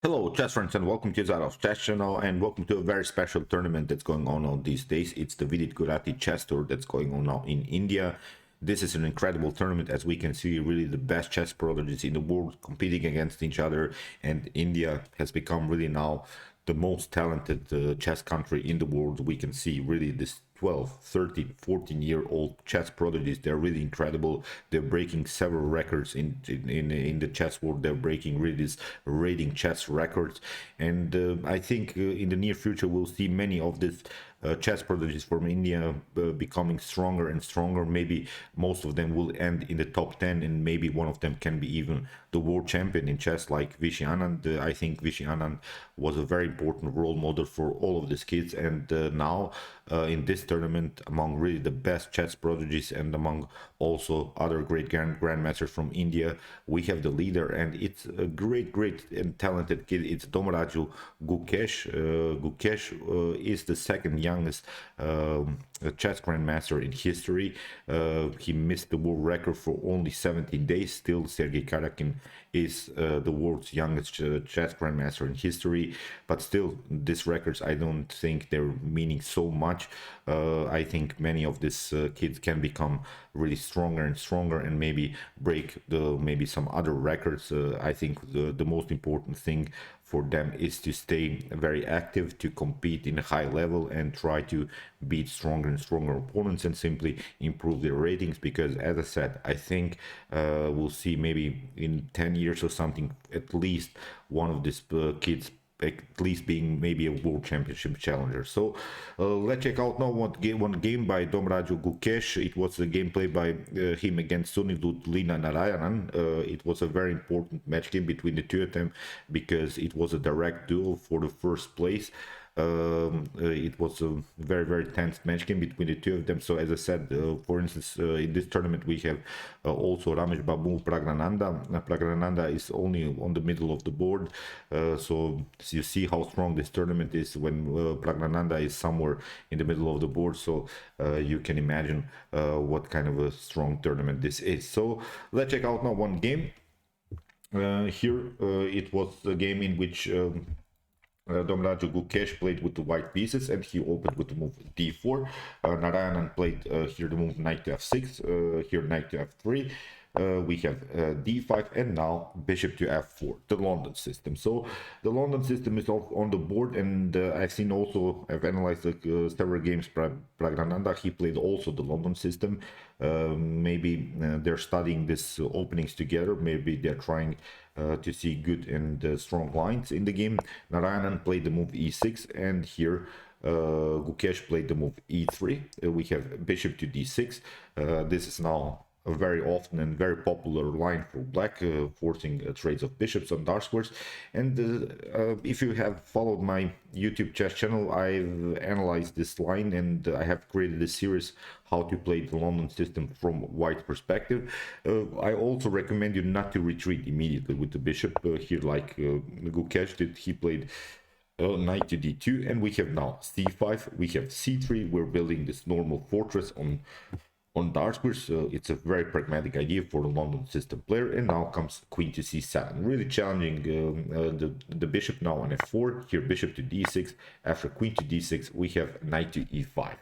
Hello, chess friends, and welcome to Jozarov Chess Channel, and welcome to a very special tournament that's going on these days. It's the VIDIT Chess Tour that's going on now in India. This is an incredible tournament, as we can see, really the best chess prodigies in the world competing against each other, and India has become really now the most talented chess country in the world. We can see really this 12, 13, 14-year-old chess prodigies. They're really incredible. They're breaking several records in the chess world. They're breaking really these rating chess records, and I think in the near future we'll see many of these chess prodigies from India becoming stronger and stronger. Maybe most of them will end in the top 10, and maybe one of them can be even the world champion in chess, like Vishy Anand. I think Vishy Anand was a very important role model for all of these kids, and now in this tournament, among really the best chess prodigies and among also other great grandmasters from India, we have the leader, and it's a great and talented kid. It's Domraju Gukesh. Gukesh is the second youngest chess grandmaster in history. He missed the world record for only 17 days. Still, Sergei Karakin is the world's youngest chess grandmaster in history, but still, these records, I don't think they're meaning so much. I think many of these kids can become really stronger and stronger, and maybe break maybe some other records. I think the most important thing for them is to stay very active, to compete in a high level, and try to beat stronger and stronger opponents, and simply improve their ratings. Because, as I said, I think we'll see maybe in 10 years or something, at least one of these kids at least being maybe a world championship challenger. So let's check out now one game by Domraju Gukesh. It was a game played by him against Sunilu Lina Narayanan. It was a very important match game between the two of them, because it was a direct duel for the first place. It was a very tense match game between the two of them. So, as I said, for instance, in this tournament we have also Ramesh Babu Pragnananda. Pragnananda is only on the middle of the board, so you see how strong this tournament is when Pragnananda is somewhere in the middle of the board. So you can imagine what kind of a strong tournament this is. So let's check out now one game. Here it was a game in which Domraju Gukesh played with the white pieces, and he opened with the move d4. Narayanan played here the move knight to f6, here knight to f3. We have d5, and now bishop to f4, the London system. So the London system is on the board, and I've analyzed several games. Pragnananda, he played also the London system. Maybe they're studying these openings together. Maybe they're trying to see good and strong lines in the game. Narayanan played the move e6, and here Gukesh played the move e3. We have bishop to d6. This is now a very often and very popular line for black, forcing trades of bishops on dark squares. And if you have followed my YouTube chess channel, I've analyzed this line, and I have created a series how to play the London system from white perspective. I also recommend you not to retreat immediately with the bishop here, like Gukesh did. He played knight to d2, and we have now c5, we have c3. We're building this normal fortress on dark squares. It's a very pragmatic idea for the London system player. And now comes queen to c7, really challenging the bishop now on f4. Here bishop to d6. After queen to d6, we have knight to e5.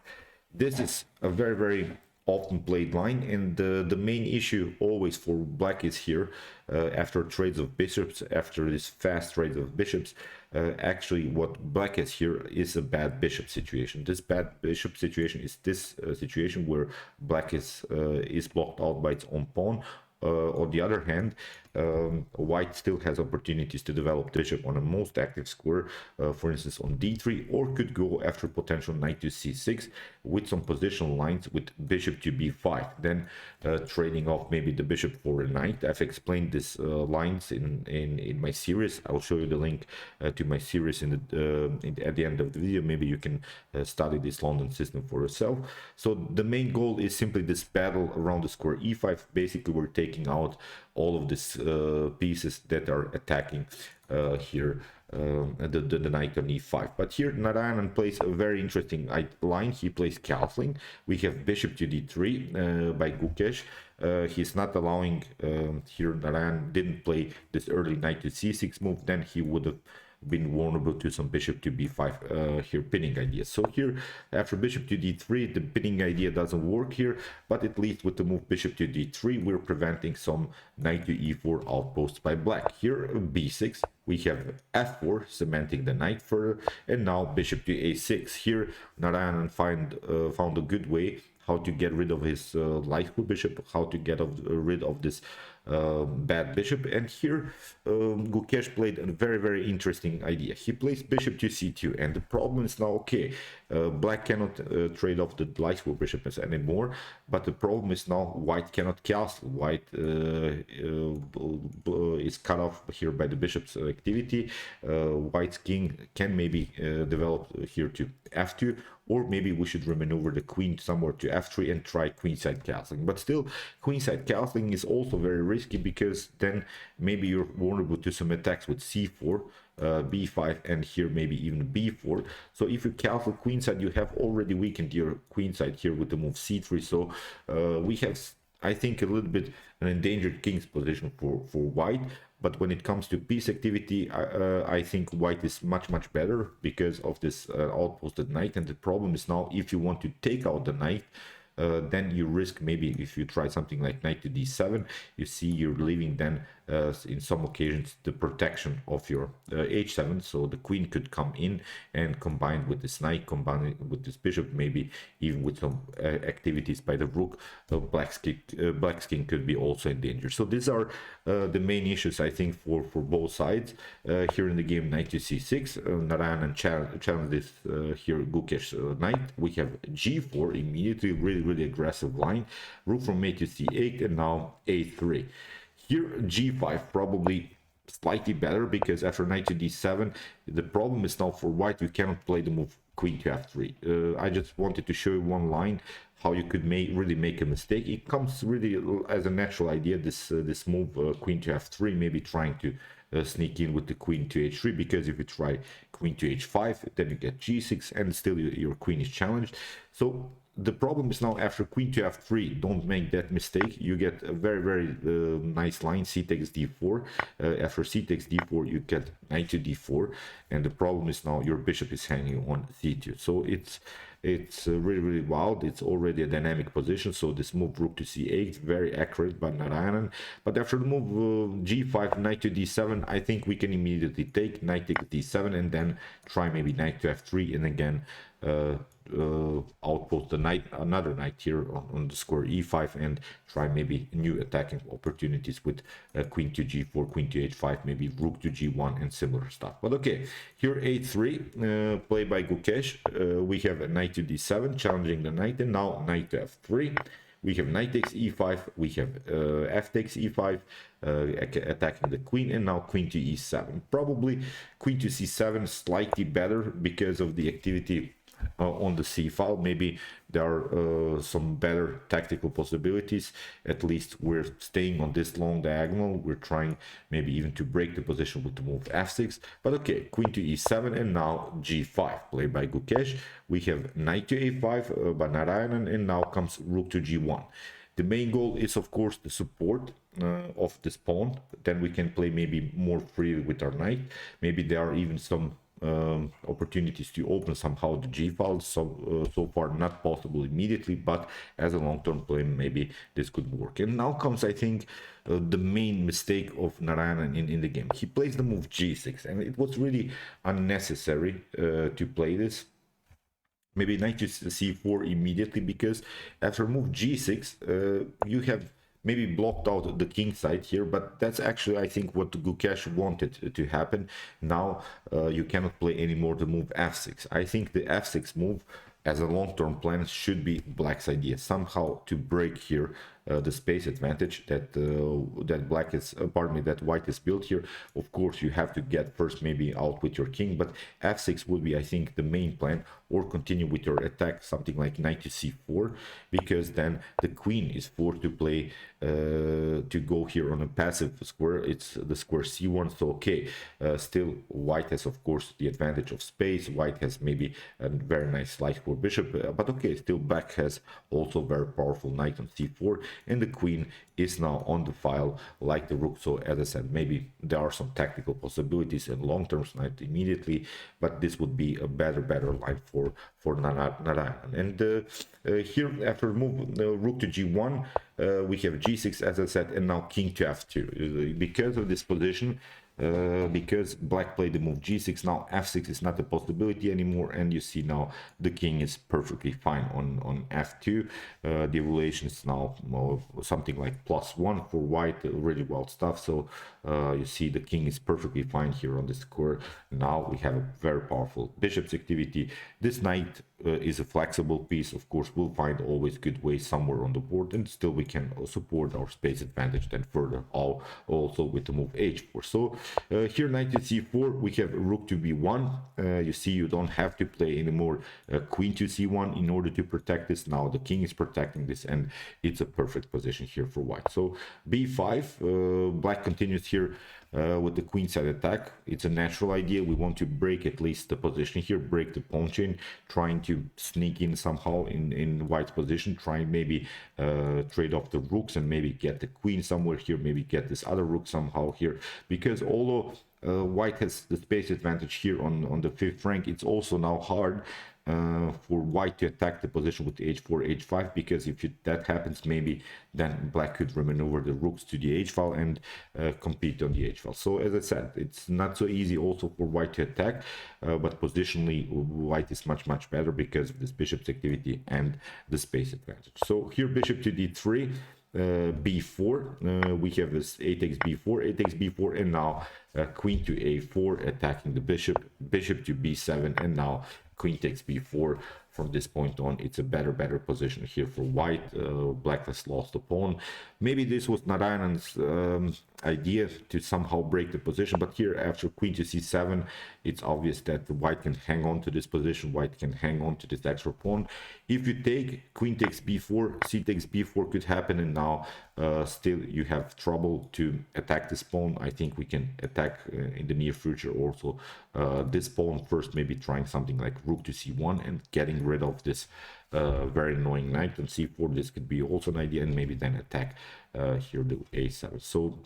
This is a very often played line, and the main issue always for black is here, after trades of bishops, after this fast trades of bishops, actually what black has here is a bad bishop situation. This bad bishop situation is this situation where black is blocked out by its own pawn. On the other hand, white still has opportunities to develop bishop on a most active square, for instance on d3, or could go after potential knight to c6 with some positional lines with bishop to b5, then trading off maybe the bishop for a knight. I've explained these lines in my series. I'll show you the link to my series at the end of the video. Maybe you can study this London system for yourself. So the main goal is simply this battle around the square e5. Basically, we're taking out all of these pieces that are attacking here the knight on e5. But here Narayanan plays a very interesting line. He plays castling. We have bishop to d3 by Gukesh. He's not allowing here. Narayan didn't play this early knight to c6 move, then he would have been vulnerable to some bishop to b5 here pinning idea. So here after bishop to d3 the pinning idea doesn't work here, but at least with the move bishop to d3 we're preventing some knight to e4 outposts by black. Here b6 we have f4 cementing the knight further, and now bishop to a6. Here Narayanan found a good way how to get rid of his light bishop, how to get rid of this bad bishop. And here Gukesh played a very interesting idea. He plays bishop to c2, and the problem is now, okay, black cannot trade off the light bishop anymore, but the problem is now white cannot castle. White is cut off here by the bishop's activity. White's king can maybe develop here to f2, or maybe we should remaneuver the queen somewhere to f3 and try queenside castling. But still, queenside castling is also very risky, because then maybe you're vulnerable to some attacks with c4, b5, and here maybe even b4. So if you castle queenside, you have already weakened your queenside here with the move c3. So we have, I think, a little bit an endangered king's position for white. But when it comes to piece activity, I think white is much better because of this outposted knight. And the problem is now, if you want to take out the knight, then you risk, maybe if you try something like knight to d7, you see you're leaving then in some occasions the protection of your h7. So the queen could come in and combine with this knight, combine with this bishop, maybe even with some activities by the rook, black's king could be also in danger. So these are the main issues, I think, for both sides here in the game. Knight to c6, Narayanan challenge this here Gukesh knight. We have g4 immediately, really aggressive line. Rook from a to c8, and now a3. Here g5 probably slightly better, because after knight to d7 the problem is now for white, you cannot play the move queen to f3. I just wanted to show you one line how you could really make a mistake. It comes really as a natural idea, this move queen to f3, maybe trying to sneak in with the queen to h3, because if you try queen to h5 then you get g6 and still your queen is challenged. So the problem is now, after queen to f3, don't make that mistake. You get a very nice line, c takes d4. After c takes d4 you get knight to d4, and the problem is now your bishop is hanging on c2. So it's really wild. It's already a dynamic position. So this move rook to c8, very accurate by Narayanan. But after the move g5, knight to d7, I think we can immediately take knight takes d7, and then try maybe knight to f3, and again outpost the knight, another knight here on the square e5, and try maybe new attacking opportunities with queen to g4, queen to h5, maybe rook to g1 and similar stuff. But okay, here a3 played by Gukesh. We have a knight to d7 challenging the knight, and now knight to f3. We have knight takes e5, we have f takes e5, attacking the queen, and now queen to e7. Probably queen to c7 slightly better because of the activity on the c file. Maybe there are some better tactical possibilities. At least we're staying on this long diagonal. We're trying maybe even to break the position with the move f6. But okay, queen to e7, and now g5 played by Gukesh. We have knight to a5 by Narayanan, and now comes rook to g1. The main goal is, of course, the support of this pawn. Then we can play maybe more freely with our knight. Maybe there are even some opportunities to open somehow the g file. So far not possible immediately, but as a long-term plan maybe this could work. And now comes, I think, the main mistake of Narayanan in the game. He plays the move g6, and it was really unnecessary to play this. Maybe knight to c4 immediately, because after move g6 you have maybe blocked out the king side here, but that's actually, I think, what Gukesh wanted to happen. Now you cannot play anymore the move f6. I think the f6 move as a long-term plan should be black's idea, somehow to break here the space advantage that that black is pardon me, that white is built here. Of course, you have to get first maybe out with your king, but f6 would be, I think, the main plan, or continue with your attack, something like knight to c4, because then the queen is forced to play to go here on a passive square. It's the square c1. So okay, still white has of course the advantage of space. White has maybe a very nice slice for bishop, but okay, still black has also very powerful knight on c4, and the queen is now on the file like the rook. So as I said, maybe there are some tactical possibilities and long-term not immediately, but this would be a better line for Narayan. And here, after move rook to g1, we have g6, as I said, and now king to f2. Because of this position, because black played the move g6, now f6 is not a possibility anymore, and you see now the king is perfectly fine on f2. The evaluation is now something like +1 for white, really well stuff. So you see the king is perfectly fine here on the square. Now we have a very powerful bishop's activity. This knight is a flexible piece. Of course, we'll find always good ways somewhere on the board, and still we can support our space advantage then further also with the move h4. So here knight to c4, we have rook to b1. You see, you don't have to play anymore queen to c1 in order to protect this. Now the king is protecting this, and it's a perfect position here for white. So b5, black continues here with the queenside attack. It's a natural idea. We want to break at least the position here, break the pawn chain, trying to sneak in somehow in white's position, trying maybe trade off the rooks and maybe get the queen somewhere here, maybe get this other rook somehow here, because although white has the space advantage here on the fifth rank, it's also now hard for white to attack the position with h4, h5, because if that happens, maybe then black could remaneuver the rooks to the h file and compete on the h file. So as I said, it's not so easy also for white to attack, but positionally white is much better because of this bishop's activity and the space advantage. So here bishop to d3, b4, we have this a takes b4, a takes b4, and now queen to a4 attacking the bishop, bishop to b7, and now queen takes b4. From this point on, it's a better position here for white. Black has lost the pawn. Maybe this was Narayan's idea to somehow break the position, but here after queen to c7, it's obvious that white can hang on to this position. White can hang on to this extra pawn. If you take queen takes b4, c takes b4 could happen, and now still you have trouble to attack this pawn. I think we can attack in the near future also this pawn first, maybe trying something like rook to c1 and getting rid of this very annoying knight on c4. This could be also an idea, and maybe then attack here the a7. So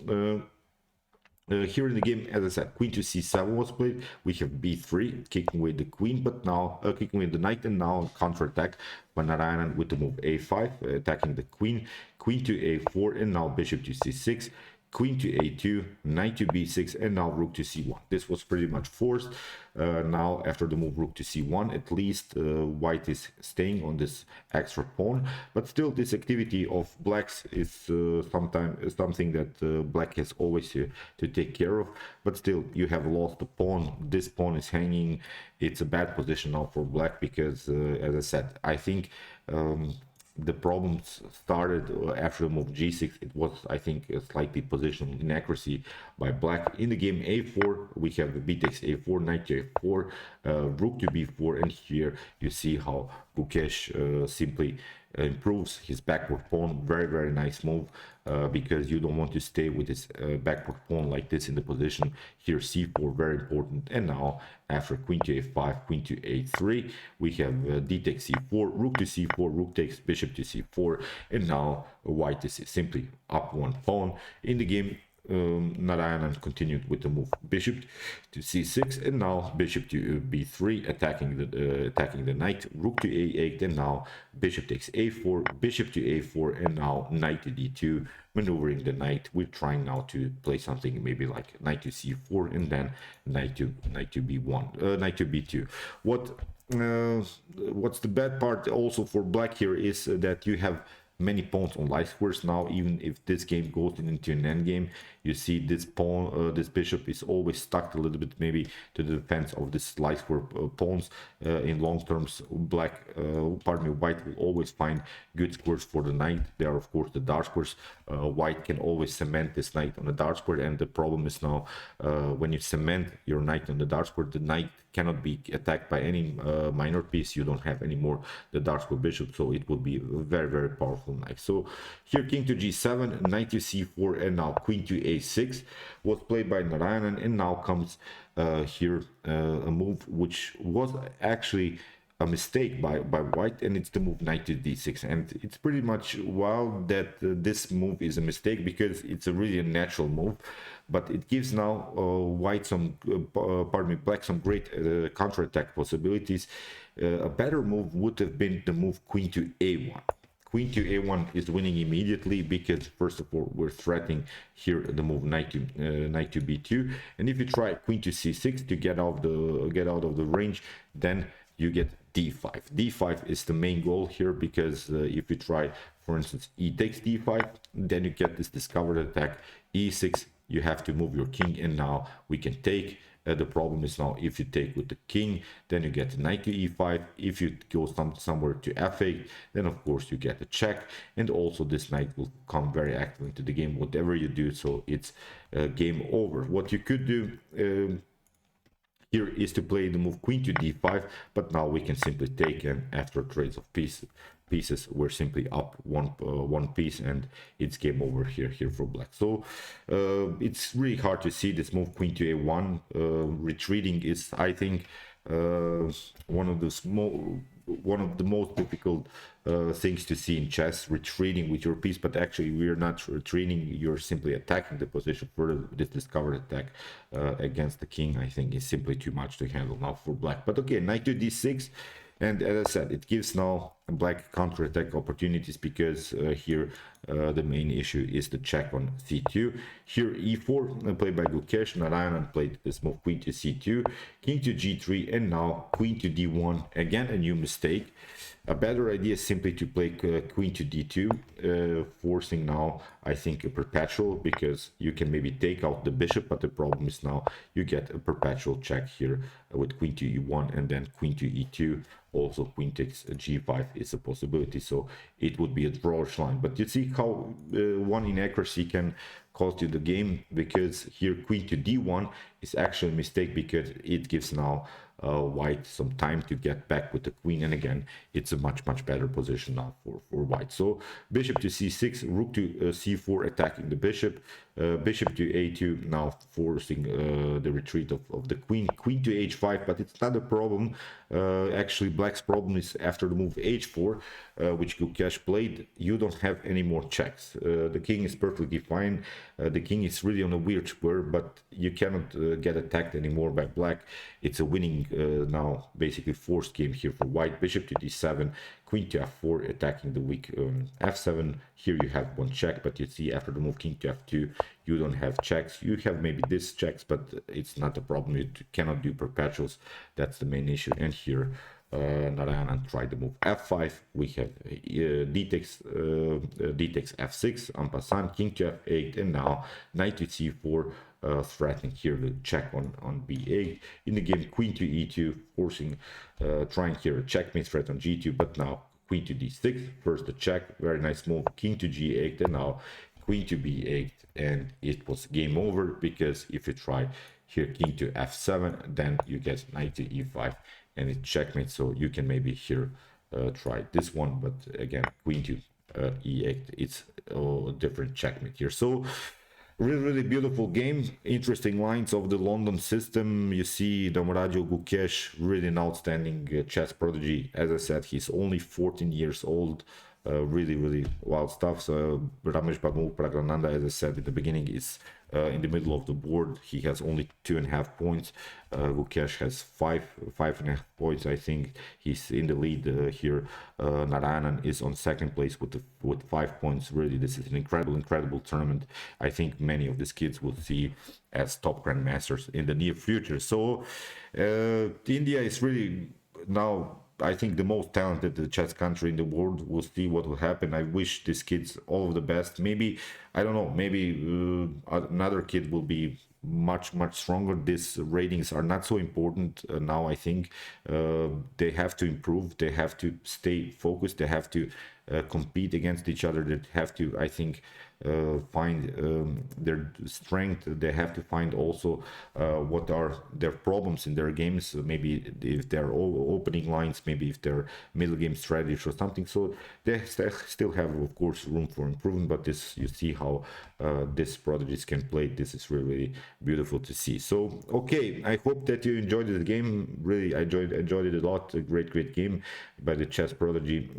here in the game, as I said, queen to c7 was played. We have b3, kicking away the queen, but now kicking away the knight, and now counter-attack by Narayanan with the move a5, attacking the queen, queen to a4, and now bishop to c6, queen to a2, knight to b6, and now rook to c1. This was pretty much forced. Now after the move rook to c1, at least white is staying on this extra pawn, but still this activity of blacks is sometimes something that black has always to take care of. But still, you have lost the pawn. This pawn is hanging. It's a bad position now for black because as I said, I think the problems started after the move g6. It was, I think, a slightly positional inaccuracy by black. In the game a4, we have b takes a4, knight to a4, rook to b4, and here you see how Gukesh simply improves his backward pawn. Very nice move, because you don't want to stay with this backward pawn like this in the position. Here c4, very important. And now after queen to a5, queen to a3, we have d takes c4, rook to c4, rook takes bishop to c4, and now white is simply up one pawn. In the game Narayanan continued with the move bishop to c6, and now bishop to b3, attacking the knight, rook to a8, and now bishop takes a4, bishop to a4, and now knight to d2, maneuvering the knight. We're trying now to play something maybe like knight to c4, and then knight to b1, knight to b2. What's the bad part also for black here is that you have many pawns on light squares now. Even if this game goes into an endgame, You see this pawn, this bishop is always stuck a little bit maybe to the defense of this light square pawns. In long terms, white will always find good squares for the knight. They are of course the dark squares. White can always cement this knight on the dark square, and the problem is now when you cement your knight on the dark square, the knight cannot be attacked by any minor piece. You don't have anymore the dark square bishop, so it will be a very, very powerful knight. So here king to g7, knight to c4, and now queen to a6 was played by Narayanan, and now comes here a move which was actually a mistake by white, and it's the move knight to d6. And it's pretty much wild that this move is a mistake, because it's a really natural move, but it gives now white some black some great counterattack possibilities. A better move would have been the move queen to a1. Queen to a1 is winning immediately, because first of all we're threatening here the move knight to b2, and if you try queen to c6 to get out of the range, then you get d5. d5 is the main goal here, because if you try, for instance, e takes d5, then you get this discovered attack. e6, you have to move your king, and now we can take. The problem is now if you take with the king, then you get knight to e5. If you go somewhere to f8, then of course you get a check, and also this knight will come very active into the game, whatever you do, so it's game over. What you could do here is to play the move queen to d5, but now we can simply take, and after trades of pieces we're simply up one piece, and it's game over here for black. So it's really hard to see this move queen to a1. Retreating is, I think, one of the most difficult things to see in chess, retreating with your piece, but actually we're not retreating, you're simply attacking the position. For this discovered attack against the king, I think is simply too much to handle now for black. But okay, knight to d6, and as I said, it gives now black counterattack opportunities, because here the main issue is the check on c2. Here e4 played by Gukesh. Narayanan played this move queen to c2, king to g3, and now queen to d1. Again, a new mistake. A better idea is simply to play queen to d2, forcing now, I think, a perpetual, because you can maybe take out the bishop, but the problem is now you get a perpetual check here with queen to e1, and then queen to e2. Also queen takes g5 is a possibility, so it would be a drawish line. But you see how one inaccuracy can cost you the game, because here queen to d1 is actually a mistake, because it gives now white some time to get back with the queen, and again it's a much better position now for white. So bishop to c6, rook to c4 attacking the bishop, bishop to a2 now forcing the retreat of the queen, queen to h5, but it's not a problem. Actually black's problem is after the move h4, which Gukesh played, you don't have any more checks. The king is perfectly fine. The king is really on a weird square, but you cannot get attacked anymore by black. It's a winning now basically forced game here for white. Bishop to d7, queen to f4 attacking the weak f7. Here you have one check, but you see after the move king to f2 you don't have checks. You have maybe this checks, but it's not a problem. You cannot do perpetuals. That's the main issue. And here Narayanan tried the move f5. We have d takes f6 en passant, king to f8, and now knight to c4, threatening here the check on b8. In the game, queen to e2, forcing trying here a checkmate threat on g2, but now queen to d6, first the check, very nice move, king to g8, and now queen to b8, and it was game over, because if you try here king to f7, then you get knight to e5 and it checkmate. So you can maybe here try this one, but again queen to e8, it's a different checkmate here. So really beautiful game, interesting lines of the London system. You see Domradio Gukesh, really an outstanding chess prodigy. As I said, he's only 14 years old. Really wild stuff. So Ramesh Babu Pragrananda, as I said at the beginning, is in the middle of the board. He has only 2.5 points. Gukesh has 5.5 points. I think he's in the lead here. Narayanan is on second place with 5 points. Really, this is an incredible tournament. I think many of these kids will see as top grandmasters in the near future. So India is really now I think the most talented chess country in the world. We'll see what will happen. I wish these kids all of the best. Maybe, I don't know, maybe another kid will be much stronger. These ratings are not so important now. I think they have to improve, they have to stay focused, they have to compete against each other, they have to, I think, find their strength. They have to find also what are their problems in their games, maybe if they're opening lines, maybe if they're middle game strategy or something. So they still have, of course, room for improvement, but this, you see how this prodigies can play. This is really beautiful to see. So okay, I hope that you enjoyed the game. Really, I enjoyed it a lot. A great game by the chess prodigy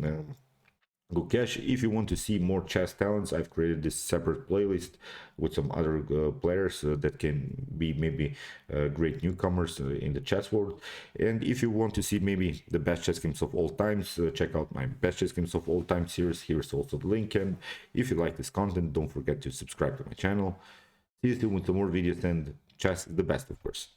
Gukesh. If you want to see more chess talents, I've created this separate playlist with some other players that can be maybe great newcomers in the chess world. And if you want to see maybe the best chess games of all times, check out my best chess games of all time series. Here's also the link. And if you like this content, don't forget to subscribe to my channel. See you soon with some more videos, and chess is the best, of course.